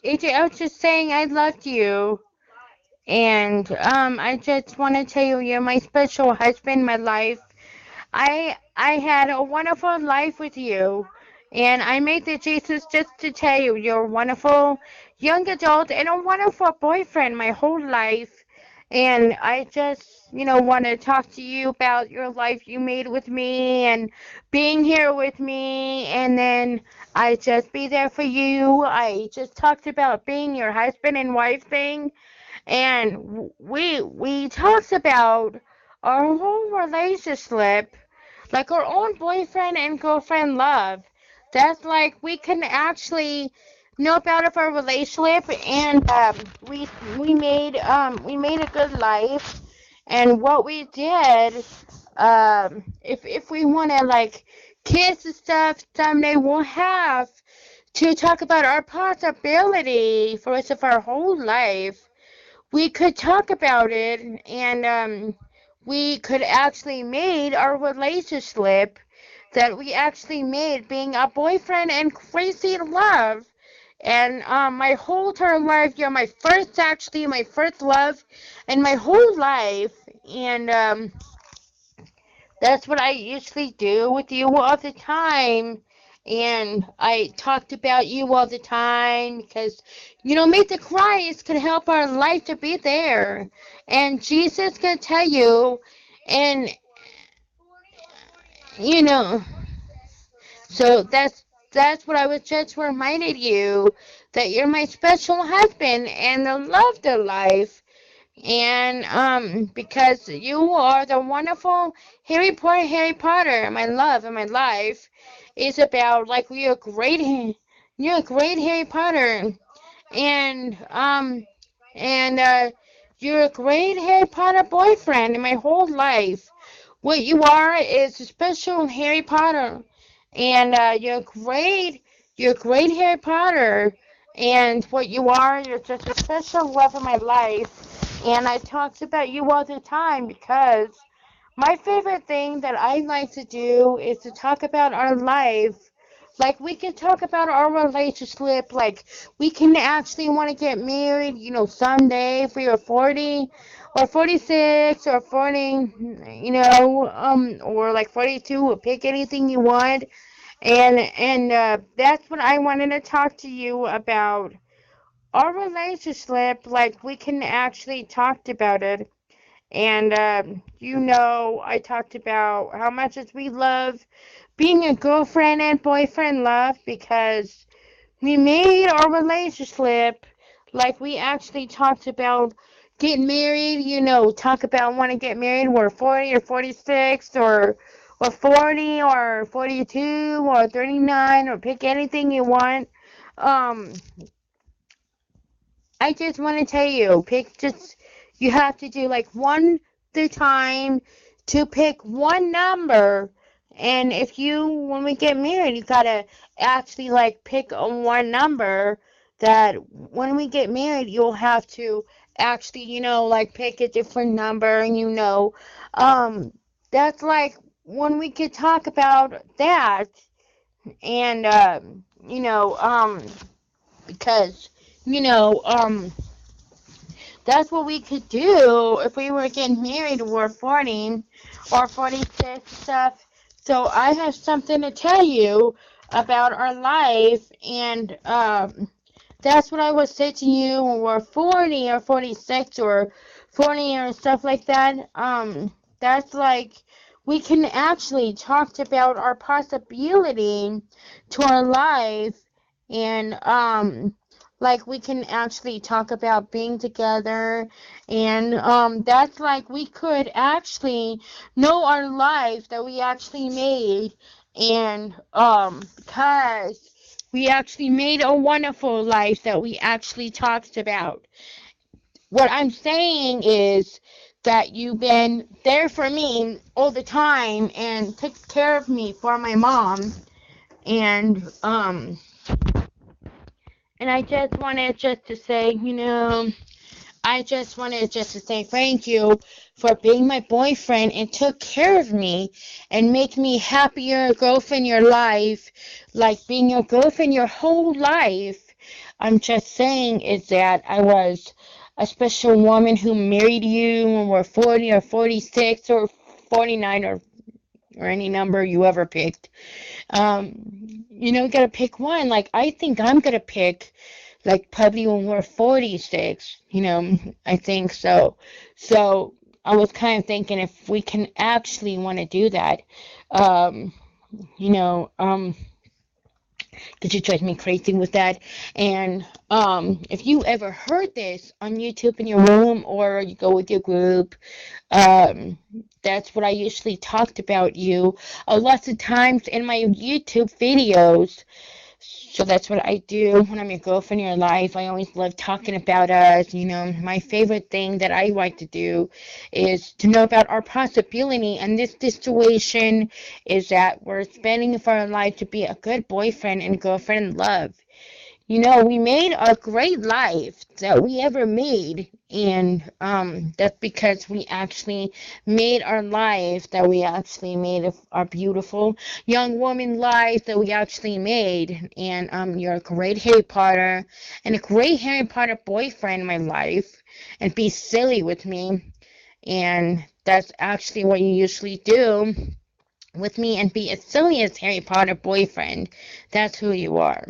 AJ, I was just saying I loved you. And I just want to tell you, you're my special husband, my life. I had a wonderful life with you, and I made the Jesus just to tell you, you're a wonderful young adult and a wonderful boyfriend my whole life. And I just, want to talk to you about your life you made with me and being here with me. And then I just be there for you. I just talked about being your husband and wife thing, and we talked about our whole relationship, like our own boyfriend and girlfriend love. That's like we can actually know about of our relationship, and we we made a good life. And what we did, if we want to like kiss and stuff someday, we'll have to talk about our possibility for the rest of our whole life. We could talk about it, and we could actually made our relationship that we actually made being a boyfriend and crazy in love. And my whole entire life, you're my first, actually, my first love in my whole life. And that's what I usually do with you all the time. And I talked about you all the time because, make the Christ could help our life to be there. And Jesus can tell you, and, you know, so that's what I was just reminded you, that you're my special husband and the love of life. And because you are the wonderful Harry Potter, my love and my life is about, like, you're a great Harry Potter, and and you're a great Harry Potter boyfriend in my whole life. What you are is a special Harry Potter, and you're great Harry Potter, and what you are, you're just a special love of my life. And I talk about you all the time because my favorite thing that I like to do is to talk about our life. Like, we can talk about our relationship. Like, we can actually want to get married, someday if we are 40 or 46 or 40, or like 42, or pick anything you want. And that's what I wanted to talk to you about. Our relationship, like, we can actually talk about it. And, I talked about how much as we love being a girlfriend and boyfriend love because we made our relationship, like, we actually talked about getting married, talk about want to get married. We're 40 or 46 or 40 or 42 or 39, or pick anything you want. Um, I just want to tell you, you have to do like one the time to pick one number. And when we get married, you gotta actually like pick a one number that when we get married, you'll have to actually, like pick a different number, and um, that's like when we could talk about that. And, because, you know, um, that's what we could do if we were getting married or we're 40 or 46 stuff. So I have something to tell you about our life, and that's what I would say to you when we're 40 or 46 or 40 or stuff like that. That's like we can actually talk about our possibility to our life, and like we can actually talk about being together, and that's like we could actually know our life that we actually made. And because we actually made a wonderful life that we actually talked about. What I'm saying is that you've been there for me all the time and took care of me for my mom. And I just wanted just to say, I just wanted just to say thank you for being my boyfriend and took care of me and make me happier girlfriend your life, like being your girlfriend your whole life. I'm just saying is that I was a special woman who married you when we're 40 or 46 or 49 or any number you ever picked. You gotta pick one. Like, I think I'm gonna pick, like, probably when we're 46, I think so. So, I was kind of thinking if we can actually want to do that. Um, you know, um, because you drive me crazy with that. And if you ever heard this on YouTube in your room or you go with your group, um, that's what I usually talked about you a lot of times in my YouTube videos. So that's what I do when I'm your girlfriend in your life. I always love talking about us. My favorite thing that I like to do is to know about our possibility. And this situation is that we're spending for our life to be a good boyfriend and girlfriend in love. We made a great life that we ever made, and that's because we actually made our life that we actually made of our beautiful young woman life that we actually made. And you're a great Harry Potter and a great Harry Potter boyfriend in my life, and be silly with me, and that's actually what you usually do with me, and be as silly as Harry Potter boyfriend. That's who you are.